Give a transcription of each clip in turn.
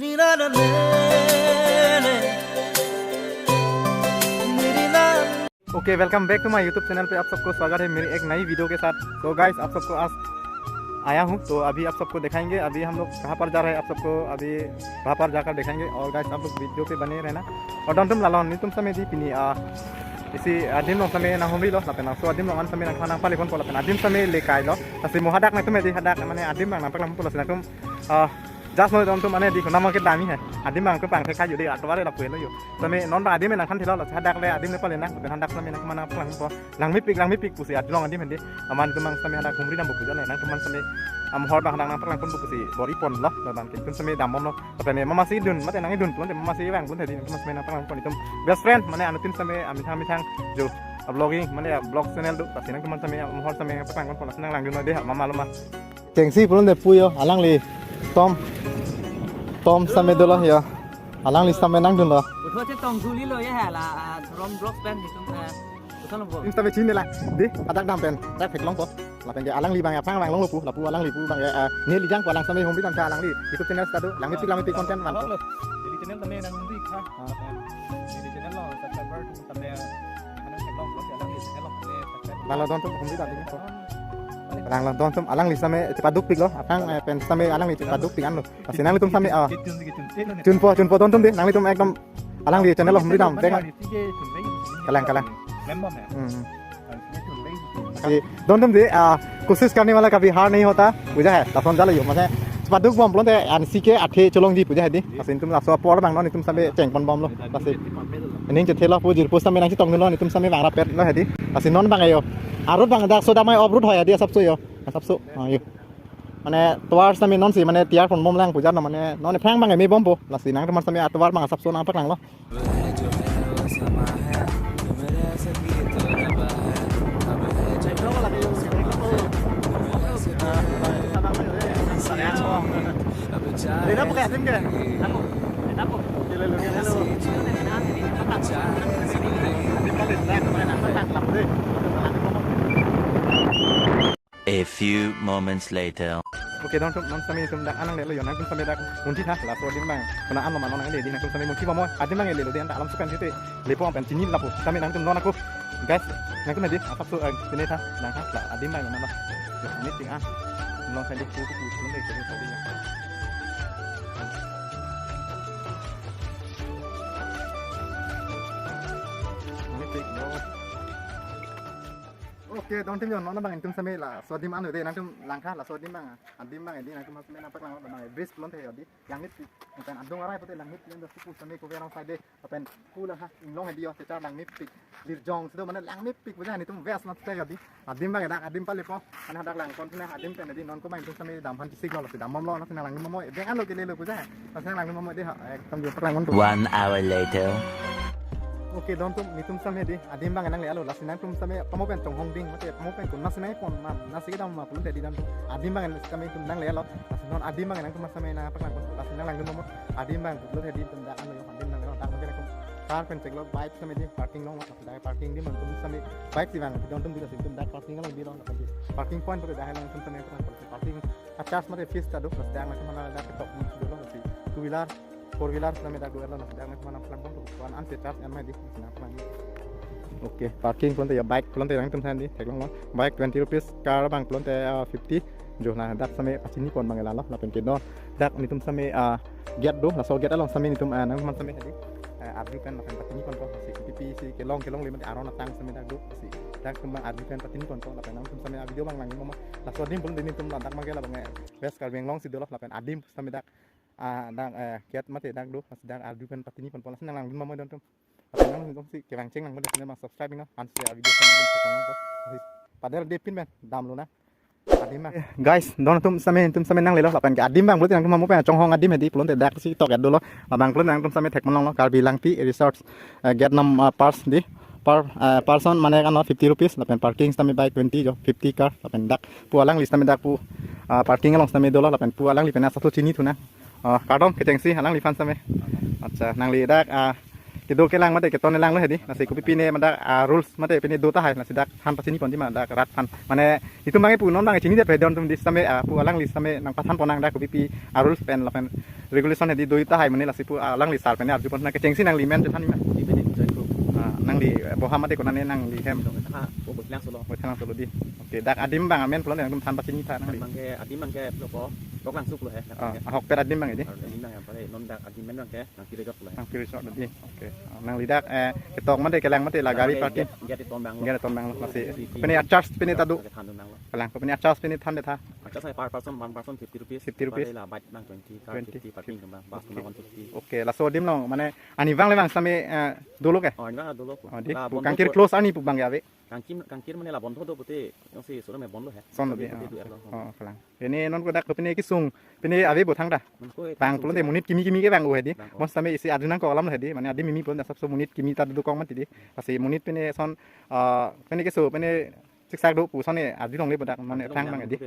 Okay welcome back to my YouTube channel पे आप सबको स्वागत है मेरी एक नई वीडियो के साथ। तो गाइस आप सबको आज आया हूँ, तो अभी आप सबको दिखाएंगे अभी हम लोग कहाँ पर जा रहे हैं, आप सबको अभी वहाँ पर जाकर दिखाएंगे। और गाइस आप लोग वीडियो पे बने रहना और डोंट तुम लाला नहीं तुम समय दी पिनी इसी आदिम लोग समय ना होमी लो ना सो आदिम लोग समय ना खाना पाले कौन पोला आदिम समय ले काय लो तसे मोहदाक ना तुम्हें दी हदाक माने आदिम ना पकड़ हम पोला से ना तुम जास्ट नो तुम माने दी नाम के दामी है आदिम बांग को पांग खाईอยู่ดีอัตวาเลยเราเปลี่ยนแล้วอยู่ตอนนี้นอนบาดิมไม่นังคันที่เราถ้าดักเลยอาดิมเลยเปลี่ยนนะแต่ถ้าดักเราไม่นังมันพลังพอหลังไม่ปิกกูสิอาจจะลองอันนี้เหมือนดิมันก็มันสมัยดักคุมรีดำบุกจะเลยนะก็มันสมัยฮอร์บางดังนังพลังคนบุกสิบริปนเหรอเราดังกินคุณสมัยดำมอมเนาะแต่เนี่ยมาซีดุนมาแต่นังให้ดุนแต่มาซีแหวงคุณแต่ดีมันสมัยนังพลังคนนี่ตุ้ม best friend มันเนี่ยอันนี้สมัยมีทางอยู่vlogging มันเนี่ย blog channel ดูแต่สิ่งนั้นก็มันสมัยฮอร์สมัยพลังคนคนนั่งหลังอยู่หน่อยดิมาลงมาเก่งสิพลังเด็ดปุยอ่ะอาลังลีTom sampai dulu ya. Alang list sampai nang dulu. Betul sih Tom Juli lo ya lah. Rom Blocks band itu betul loh. Ini sampai sini lah. Di ada dampen. Saya pek long po. Lah pengen alang li bang ya, bang long lupu. Lapu alang lipu bang ya. Ni lijang alang sampai hombi tanpa alang li. Itu channel satu. Langit konten man. Jadi channel sampai nang hombi kah. Jadi channel lo subscriber sampai anak pek long blog alang li channel lo sampai. Kalau tonton hombi tadi. Alang tonton alang li sampai cepat duk pik lo. Apang pen sampai alang li cepat duk pikan lo. Pasti nang li tum sampai Chun po tonton deh. Nang li tum ekdom alang li channel lo hombi dam. Dengan kalang. Member है। tonton deh. कोशिश करने वाला कभी हार नहीं होता. पूजा है. तब समझा लो यो. माने cepat duk bom belum teh ansi ke athe colong di puja di. Pasti tum langsung por bang lo. Tum sampai ceng pon bom lo. Pasti. Ini jadi lah pujir. Pus sampai nang si tong lo. Tum sampai bang rapet lo hadi. Pasti non bang ayo. Arut bang dak so damai obrut hoya dia sabsu yo. Sabsu. Yo. Mane tuar sampai non si mane tiar pon bom lang puja na mane non phang bang me bom po. Lasi nang teman sampai tuar bang sabsu nang pak lang lo. Dia pakai sim ke? Aku. A few moments later. Oke, non sampai tum dak anang le lo yo nang tum sampai dak munti tha la so dim bang. Kena an lo man nang le di nang tum sampai munti bomo. Adim bang le lo di an alam sukan situ. Lepo pen sini lapu. Sampai nang tum non aku. Guys, nang kuna di apa so sini tha nang ha la adim bang nan lo. Ini ting an. Long sampai ku mun le ke tadi. Oke, don't think non bang tum sampai lah so dim anu deh nang tum langkah lah so dim bang adim bang ini nang tum sampai nampak lang bang bris belum teh di langit pen adong arai putih langit yang dah suku sampai ku verang side pen pulang ha long he dia secara langit pik dirjong sudah mana langit pik punya ni tum ves not teh di adim bang dak adim pale po an hadak lang kon punya adim pen di non ko bang tum sampai damhan signal lah dam mom lo nak langit momo deng an lo ke le punya pas langit momo deh ekdom jo perang kon 1 hour later. Oke, don tum ni tum sampai di adim bang nang le alo lasin nang tum sampai pamo pen tong hong ding mate pamo pen kun nas nai pon ma nas ke dam ma pulun tadi dan adim bang sampai tum nang le alo lasin non adim bang nang tum sampai na pak lang lasin nang lang dum mo adim bang pulun tadi tum da anu yo adim nang lo tang mate kum car pen cek lo bike sampai di parking long da parking di man tum sampai bike si bang don tum di tum da parking lang di long parking point pore da lang tum sampai parking acas mate fees ta do da ma mana da ke tok do lo si two wheeler 4 wheeler sampai dah dua lah jangan cuma nak pelan pun tuan an setar yang mai di sana pelan oke parking pun ya bike pun yang tum tadi tek long bike 20 rupees car bang pun 50 jo nah dak sampai sini pun bang lah pen kedo dak ni tum sampai get do lah so get along sampai ni tum nang man sampai tadi abri kan pen patini pun si pipi si kelong limit aron tang sampai dak do si dak tum abri kan patini pun lah pen nang tum sampai video bang lang mama lah so dim pun ni tum dak mang lah bang best kal beng long si do lah pen adim sampai dak đang kiat mati đang do mas đang adu kan patini pon polas nang lang din mama don tum nang dong si kewang ceng nang boleh mas subscribe nang an share video sama don nang ko padahal depin ben dam lo na adim bang guys don tum sampai nang le lo lapan ke adim bang boleh nang mamu pen chong hong adim hedi pelon te dak si tok do lo bang pelon nang tum sampai tek monong lo kar bilang pi resorts get nam parts di per person mana kan 50 rupees lapan parking sampai bike 20 jo 50 car lapan dak pualang list sampai dak pu parking along sampai do lo lapan pualang li pen satu sini tu na Kadom keceng sih halang lifan sampai. Acha nang li dak tidur ke lang mate ke ton lang lo hedi nasi kopi pine madak rules mate pine do ta hai nasi dak han pasini pon di madak rat pan mane itu mangai pu non bang cini de pedon tum di sampai pu alang li sampai nang pasan ponang dak kopi pi rules pen lapen regulation hedi doi ta hai mane la sipu lang li sar pene arju pon na ke chengsi nang li men je thani ma di bede join group nang li boha mate ko nane nang li hem dong ta bo bo lang solo bo thang solo di oke dak adim bang amen pulon yang tan pacini ta nang li mang ke adi mang ke lo ko dok lang suk lo he hok per adim bang edi ini nang apa non dak adi men ke nang kiri jot lo nang kiri shot di oke nang li dak ketok mate kelang mate la gari parking get ton bang lo gari ton bang masih pene charge pene tadu than don bang lo kelang pene charge pene than de tha just say per person 1 person 50 rupees 50 rupees la bite bang 20 car 50 parking bang bus 150 oke la so dim long mane ani wang le wang same dolo ke oh ini dulu di kangkir close ani pu bang ya be kangkir mana lah bondo tu putih yang si sudah main bondo he son lebih oh kelang ini non ko dak pene kisung pene ave bo thang da bang pulon de munit kimi kimi ke bang o hedi mon same isi aduna ko alam hedi mane adi mimi pulon da sabso munit kimi ta du kong mati di pasi munit pene son pene kesu pene siksak do pu son ne adi long le bodak mane thang bang edi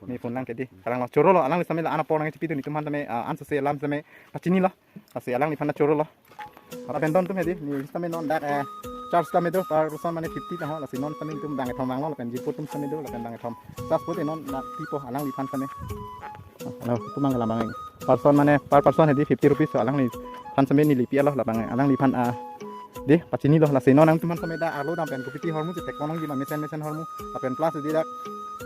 ni pun lang kedi kalang lo choro lo alang le same la ana por nang cipi tu ni tuman same an se lam same pacini lo pasi alang ni phana choro lo apa pendon tu hedi ni same non dak charge kami tu par rusan mana 50 tahun lah si non kami tu bang thom bang lo pen jiput tum kami tu lah pen bang thom charge pun non nak tipo alang lipan kami alang tu bang lah bang person mana par person hedi 50 rupees alang ni pan kami ni lipi lah bang alang lipan deh pacini lo lah si non ang tu man kami dah arlo dam pen kupiti hormu si tekmonong di mesen mesen hormu pen plus di dak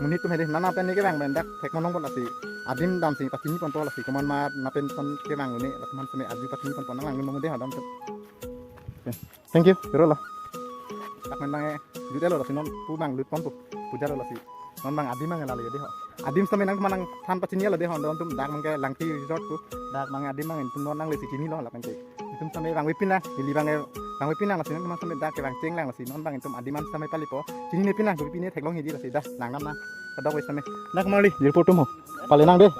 menit tu hedi nana pen ni ke bang dak tekmonong pun lah si adim dam si pacini pun to lah si keman ma na pen pon ke bang ni lah teman kami adu pacini pon lang ni mo deh adam tu thank you biro lah tak memang jude lo si non pu bang lut pom pu puja lo si non bang adim bang lalu jadi ho adim sampai nang manang tan pacini lo deh hon tum dak mangke langti resort pu dak mang adim bang tum non nang le si kini lo lah pangke tum sampai bang wipin lahili bang wipin lah si non sampai dak ke bang ceng lang si non bang tum adiman sampai pali po kini ne pin lah wipin ne theklong hidi si dah nang nam na kadok wis sampai nak mali report tum ho pale nang deh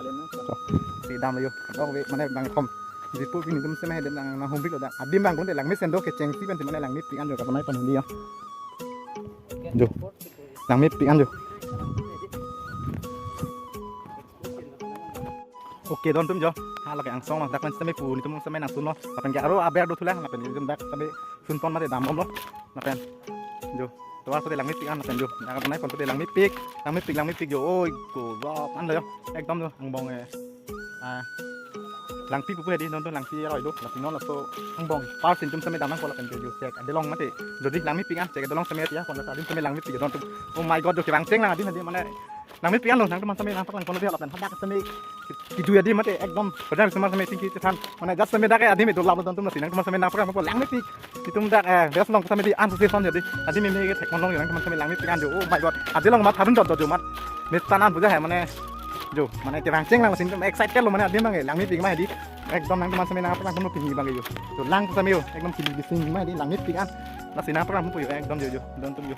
si dam lo yo kadok we mane bang kom Jipu pini tum semai dan nang hombik lo dak adim bang kunde lang mesen do ke ceng si ben si mane lang mit pian jo ka panai pan hindi yo jo lang mit pian jo oke don tum jo hala ke angsong dak men semai pu ni tum semai nang sun lo apen ke aro aber do thulang apen tum dak tabe sun pon mate dam lo apen jo to ar lang mit pian apen jo dak panai pon lang mit pik jo oi ko ro an lo yo ekdom jo ang bong lang pi pu di non tu lang pi roi do la non la so ang bong par sin tum sampai damang ko la pen jo cek ade long mate jodi lang mi pi an cek ade long sampai ya kon la dim sampai lang mi pi don tu oh my god do ke bang ceng lang adi nanti mana lang mi pi an lo nang tu man sampai lang paklan kon dia la pen hadak sampai kidu ya di mate ekdom padahal sampai tinggi tetan mana jas sampai dak adi me do la don tu nasi nang tu man sampai nang paklan ko lang mi pi tum dak jas long sampai di an se son jadi adi me me ke tek kon long yang tu man sampai lang mi pi an jo oh my god adi long mat tharun dot jo mat me tanan buja hai mana jo mana ke bang ceng lang sin tum excite kan lo mana adi bang lang mi pi ma di ekdom nang teman sampai nang paklan kon pingi bang yo to lang sampai yo ekdom kili bising ma di lang mi pi an la sin nang paklan pu yo ekdom jo don tum yo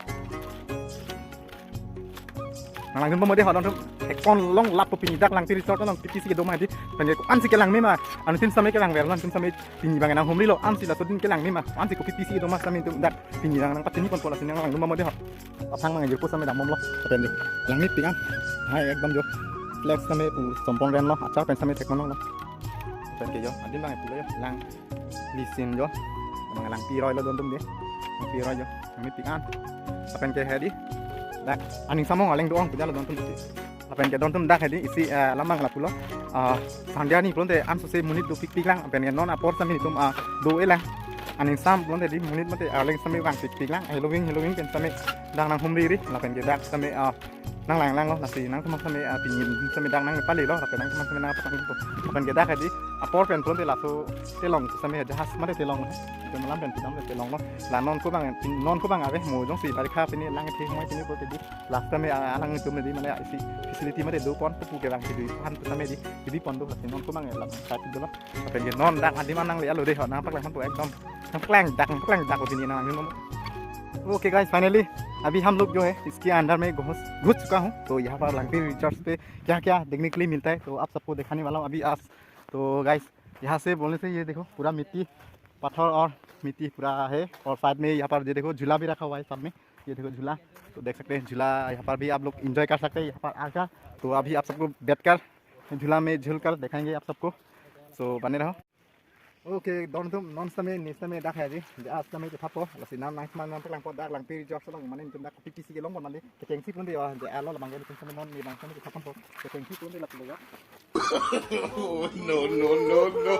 nang lang mo de ha don tum kon long lap pingi dak lang ti resort long ti si ke do ma di pen ko an si ke lang mi ma an tin sampai ke lang ver lan tum sampai pingi bang nang homri lo an si la so din ke lang mi ma an si ko ti si do ma sampai tum dak pingi nang patini kon pola sin nang lang mo de ha apang mang jur ko sampai dam mom lo pen di lang mi pi an hai ekdom jo flex sampai pu sompong ren lo acha pen sampai tek mon lo pen ke yo adin bang pu lo yo lang lisin jo bang lang pi roi lo don tum de pi roi jo lang mi pi an pen ke hedi dak aning samong aleng doang punya lo don tum ti apen ke don tum dak hedi isi lamang la pulo sandia ni pulon te am so se munit do pik pik lang apen ke non apor sami tum do elang aning sam pulon te di munit mate aleng sami wang pik pik lang halloween pen sami dang nang humri ri la pen ke dak sami nang lang lo nasi nang teman sami pingin sami dang nang pali lo apen nang teman sami nang patang tu apen ke dak hedi apor pen pulon te la so telong sami jahas mate telong ke malam pen pidam te telong lo la non ko bang ave mo jong si bari kha pini lang thi moi pini ko te di last time alang tu me di mana isi facility mate do pon pu ke bang di han tu sami di pon do la non ko bang la sa ti do lo apen ke non dak adi manang le alo de ho nang pak lang han tu ekdom nang paklang dak ko pini nang ni okay guys finally अभी हम लोग जो है इसके अंदर में घुस चुका हूँ तो यहाँ पर लंगटी रिजॉर्ट पे क्या क्या देखने के लिए मिलता है तो आप सबको दिखाने वाला हूँ अभी आज तो गाइस यहाँ से बोलने से ये देखो पूरा मिट्टी पत्थर और मिट्टी पूरा है और साइड में यहाँ पर ये देखो झूला भी रखा हुआ है सब में ये देखो झूला तो देख सकते हैं झूला यहाँ पर भी आप लोग इंजॉय कर सकते हैं यहाँ पर आकर तो अभी आप सबको बैठ कर झूला में झूल कर दिखाएंगे आप सबको सो बने रहो Oke, non sampai ni sampai dah hari. Jas sampai tu apa? Lasi nam nang mana pelang pot dah lang piri jok selong mana itu dah kopi kisi gelong mana ni. Kecengsi pun dia dah Allah bangga ni sampai non ni bang sampai tu apa pot. Kecengsi pun dia lah peluang. No, no, no, no.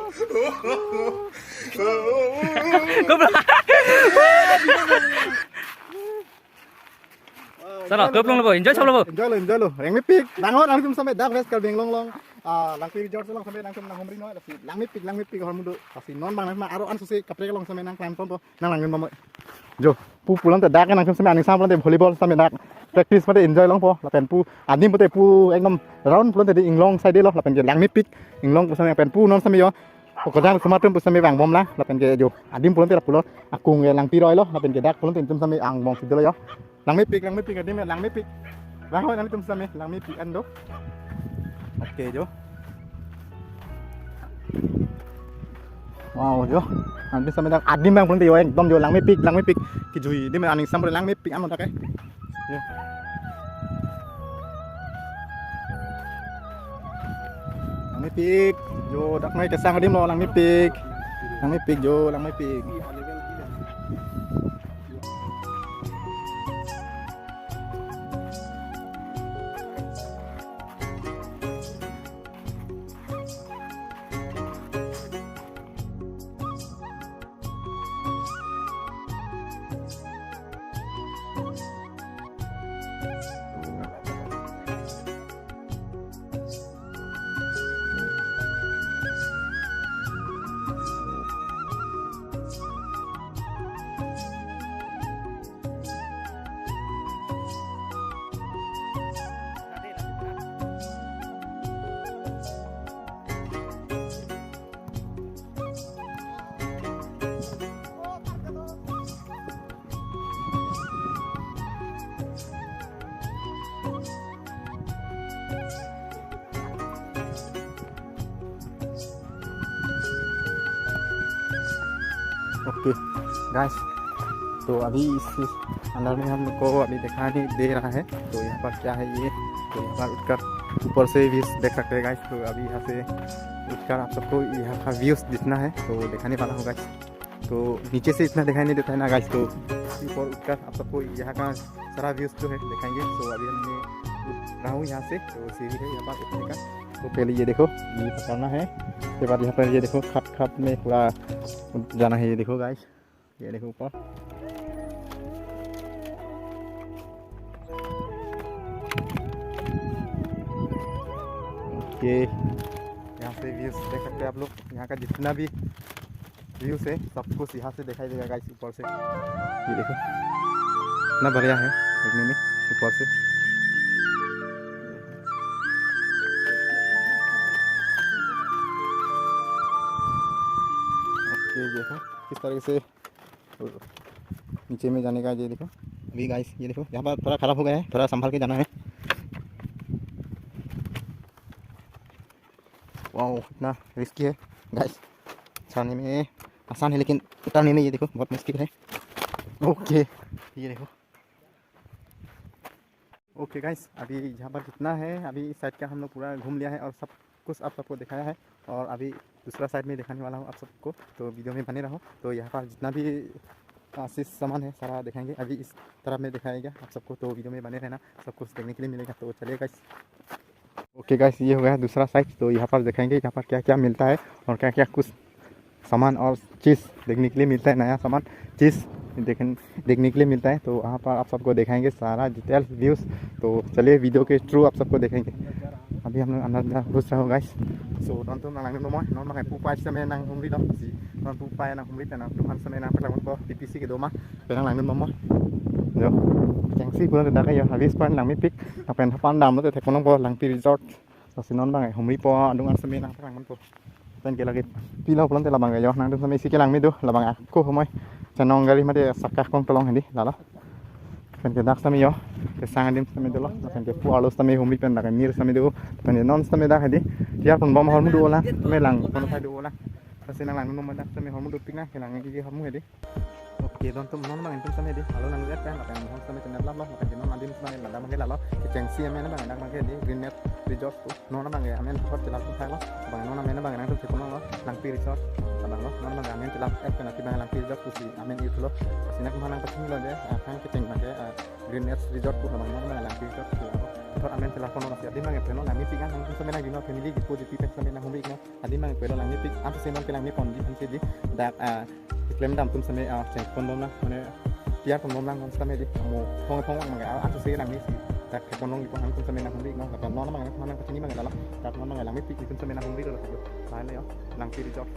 Sana, kau belum lepas, enjoy sama lepas. Enjoy lo. Yang ni pik. Dangot lang tum sampai dah west kal beng long. Lang piri jok selong sampai nang tum nang homri noi. Lasi lang mi pik hormu do. Lasi non bang nang aro an susi kapre gelong sampai nang klan pon nang lang mama. Jo, pulang tu dah kan nang tum sampai aning sam pulang tu volleyball sampai dah. Practice pada enjoy long po. Lapen pu adim pada pu ekdom round pulang tadi inglong side lo. Lapen je lang mi pik. Inglong pu sampai pen pu non sampai yo. Pokoknya semalam pu sampai bang bom lah. Lapen je jo. Adim pulang tu lah pulang. Aku nge lang piroi lo. Lapen je dak pulang tu sampai ang bom situ lo yo. Lang mi pik adim lang mi pik. Lang ho nang tum sampai lang mi pik ando. Oke jo. Wow jo. Nanti sampai dak adim bang pulang tu yo ekdom jo lang mi pik. Kijui dia aning sam lang mi pik anu dak eh. Lang mi pik. Jo dak noi kesang adim lo lang mi pik. Jo lang mi pik. Okay guys, तो अभी इस अंदर में हम लोग को अभी दिखाई दे रहा है। तो यहाँ पर क्या है ये, तो यहाँ पर उठकर ऊपर से व्यूज देख सकते हैं गाइस। तो अभी यहाँ से उठकर आप सबको यहाँ का व्यूज दिखना है, तो दिखाने वाला होगा। तो नीचे से इतना दिखाई नहीं देता है ना गाइस, तो ऊपर उठकर आप सबको यहाँ का सारा व्यूज जो है दिखाएंगे। तो अभी हमने रहा हूँ यहाँ से, तो सीढ़ी है यहाँ पर उठने का। तो पहले ये देखो, ये पकड़ना है, उसके बाद यहाँ पर ये देखो खट में पूरा जाना है। ये देखो गाइस, ये देखो ऊपर। ओके, यहाँ से व्यूज देख सकते हैं आप लोग। यहाँ का जितना भी व्यूज है सब कुछ यहाँ से दिखाई देगा गाइस, ऊपर से। ये देखो इतना बढ़िया है देखने में ऊपर से। ये देखो किस तरह से नीचे में जाने का। ये देखो अभी गाइस, ये देखो यहाँ पर थोड़ा खराब हो गया है, थोड़ा संभाल के जाना है। वाह, इतना रिस्की है गाइस, चढ़ने में आसान है लेकिन उतरने में ये देखो बहुत मुश्किल है। ओके, ये देखो। ओके गाइस, अभी यहाँ पर कितना है, अभी इस साइड का हम लोग पूरा घूम लिया है और सब कुछ आप सबको दिखाया है। और अभी दूसरा साइड में दिखाने वाला हूँ आप सबको, तो वीडियो में बने रहो। तो यहाँ पर जितना भी आशीष सामान है सारा दिखाएंगे। अभी इस तरफ में दिखाएगा आप सबको, तो वीडियो में बने रहना, सब कुछ देखने के लिए मिलेगा। तो चलिए गाइस। ओके गाइस, ये हो गया दूसरा साइड। तो यहाँ पर दिखाएंगे यहाँ पर क्या क्या मिलता है और क्या क्या कुछ सामान और चीज़ देखने के लिए मिलता है, नया सामान चीज़ देखने के लिए मिलता है। तो वहाँ पर आप सबको दिखाएंगे सारा डिटेल व्यूज़। तो चलिए वीडियो के थ्रू आप सबको दिखाएंगे। अभी हम लोग अंदर घुस रहे हो गाइस। सो नॉन तुम नांग नमो नॉन मांगे पुपाई समय नांग हुमरी दो सी नॉन पुपाई नांग हुमरी तना तुम हन समय नांग पलावन को टीपीसी के दोमा पेनांग नांग नमो जो चेंगसी पुला दा का यो हाविस पॉइंट नांग मी पिक अपन हपान दाम लो ते थेकोनों को लांग पी रिजॉर्ट सो नॉन मांगे हुमरी पो अंदुंग हन समय नांग पलावन को पेन के लगे पिलाव पुलन ते लाबांगे यो नांग तुम समय सी के लांग मी दो लाबांग को समय चनों गाड़ी मते सक्का कों तलोंग हंदी लाला पेन के दाक समय यो के सांगदिम समय दलो पेन के पुआलो समय हुमरी पेन दा मीर समय दो पेन नॉन समय दा हदी tiap pun bom hormu dua lah, melang pun saya dua lah. Kasi nang lang nung madak, saya hormu dua pingah, kelang ini hormu hedi. Oke, tonton non bang intum sampai di. Halo nang lihat kan, apa yang mohon sampai channel lah, apa yang non adim sampai nanda bang lalu. Keceng si amen bang nang bang di Green Net Resort tu. Non bang ya amen hot jelas tu lo. Bang non amen bang nang tu sekolah lo, Langpi Resort. Bang lo, non bang amen jelas app kan nanti bang Langpi Resort tu si amen itu lo. Sini aku mana pasti lo deh, kan keceng bang ya Green Net Resort tu bang non bang Langpi Resort tu. Thor amen jelas kono nasi adim bang ya peno nang pikan nang tu sampai nang gino family gitu positif sampai nang homik no. Adim bang peno nang pik, apa sih non kelang ni kondi kan sih di. Dak klaim dam tum sampai ceng kondo na, mana tiap kondo lang kon sampai di. Mau thong bang ya, apa sih nang ni sih. Dak kondo ni kon tum sampai nang homik no. Dak non bang nang kesini bang ya lah. Dak non bang ya lang pik tum sampai nang homik lo. Lain le yo, Langpi Resort.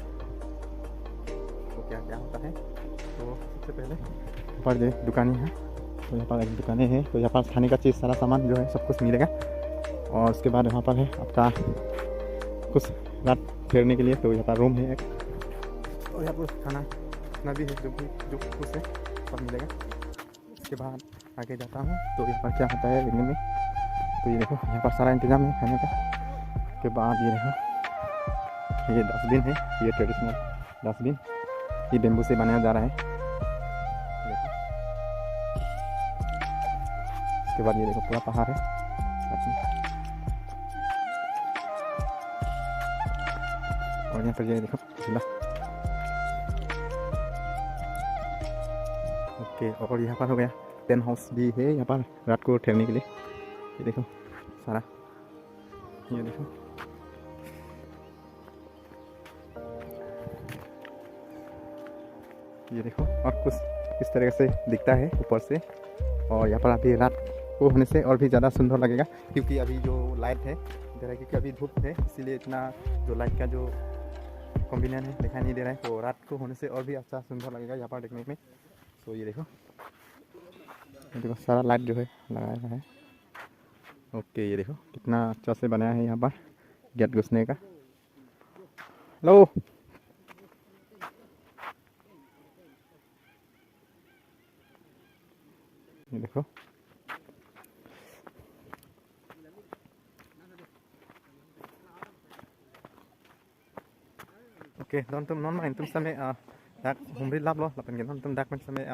Okay क्या होता है तो सबसे पहले पर ये दुकान है तो यहाँ पर एक दुकानें हैं तो यहाँ पर खाने का चीज़ सारा सामान जो है सब कुछ मिलेगा और उसके बाद यहाँ पर है आपका कुछ रात ठहरने के लिए तो यहाँ पर रूम है एक और यहाँ पर खाना भी है जो कुछ है सब मिलेगा। उसके बाद आगे जाता हूँ तो यहाँ पर क्या होता है देखने में तो ये देखो यहाँ पर सारा इंतज़ाम है खाने का। उसके बाद ये देखो ये डस्टबिन है ये ट्रेडिशनल डस्टबिन ये बेम्बू से बनाया जा रहा है। देखो उसके बाद ये देखो पूरा पहाड़ है और यहाँ पर ये देखो झूला। ओके और यहाँ पर हो गया टेंट हाउस भी है यहाँ पर रात को ठहरने के लिए। ये देखो सारा ये देखो ये देखो और कुछ इस तरह से दिखता है ऊपर से और यहाँ पर अभी रात को होने से और भी ज़्यादा सुंदर लगेगा क्योंकि अभी जो लाइट है इधर है क्योंकि अभी धूप है इसीलिए इतना जो लाइट का जो कॉम्बिनेशन है दिखाई नहीं दे रहा है तो रात को होने से और भी अच्छा सुंदर लगेगा यहाँ पर देखने में। तो ये देखो सारा लाइट जो है लगाया है। ओके ये देखो कितना अच्छा से बनाया है यहाँ पर गेट घुसने का। हेलो ये देखो ओके तुम नॉन माइन तुम समय dak humri lab lo lapan gen tum dak men sampai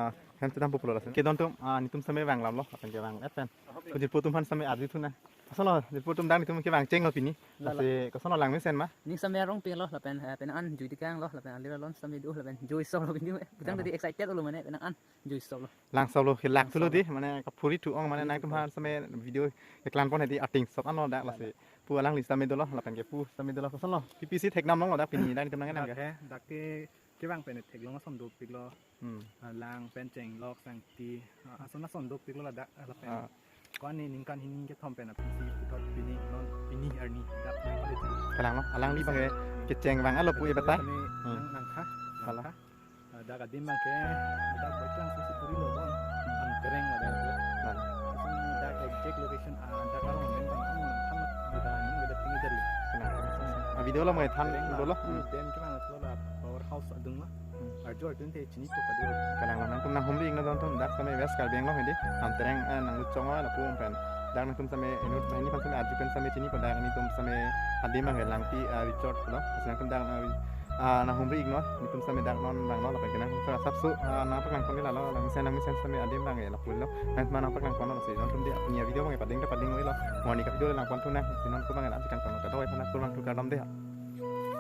kan tudam popular asen ke don tum ni tum sampai wang lab lo lapan ke wang epen ko jil putum han sampai adi tuna asalo jil putum dang ni tum ke wang ceng lo pini lase ko sono lang men sen ma ni sampai rong ping lo lapan pen an jui tikang lo lapan alira lon sampai du lapan jui so lo pini budang tadi excited lo mane pen an jui so lo lang so lo hilak tu lo di mane ka puri tu ong mane nang tum han sampai video iklan pon di ating sok an lo dak lase pu alang li sampai do lo lapan ke pu sampai do lo ko sono PPC tek nam lo dak pini dang ni tum nang nang ke dak cái bangเป็นเทคลงก็ส่งดูปิกล้อลางเป็นเจงลอกสังตีส่วนนั้นส่งดูปิกล้อละดักละเป็นก้อนนี้นิ่งกันหินก็ทำเป็นพีซีพุทธปีนี้นอนปีนี้อันนี้ดับไม่ก็เลยกำลังเนาะalang li bang ke ceng bang alo pu e batai nang kah kalauดักดิมบางแกดักไปกลางสุดที่โลบอนอันเกรงอะไรแบบนี้ดักเอ็กเจคโลเคชั่นดักอารมณ์เป็นบางที่ทำดีด้านนี้ก็ได้ปิ้งจริงvideo lo mai than do lo den ke bang lo la power house adung la arjo arjun te chini to kadu kalang nang tum nang humri ing na don tum dak sampai west kal beng lo hindi am tereng nang lu chong la pu pen dak nang tum sampai enut bani pan sampai arju pen sampai chini pada ni tum sampai adi mang Langpi Resort lo senang tum dak nang humri ing no ni tum sampai dak non bang lo la pen kenang sa sabsu nang pak nang kon la lo nang sen sampai adi mang la pu lo nang mana pak nang kon lo si don tum dia punya video mang pading lo mo ni ka video lang kon tu na sinon ko bang la kan kon ka doi pan ko lang tu ka dam de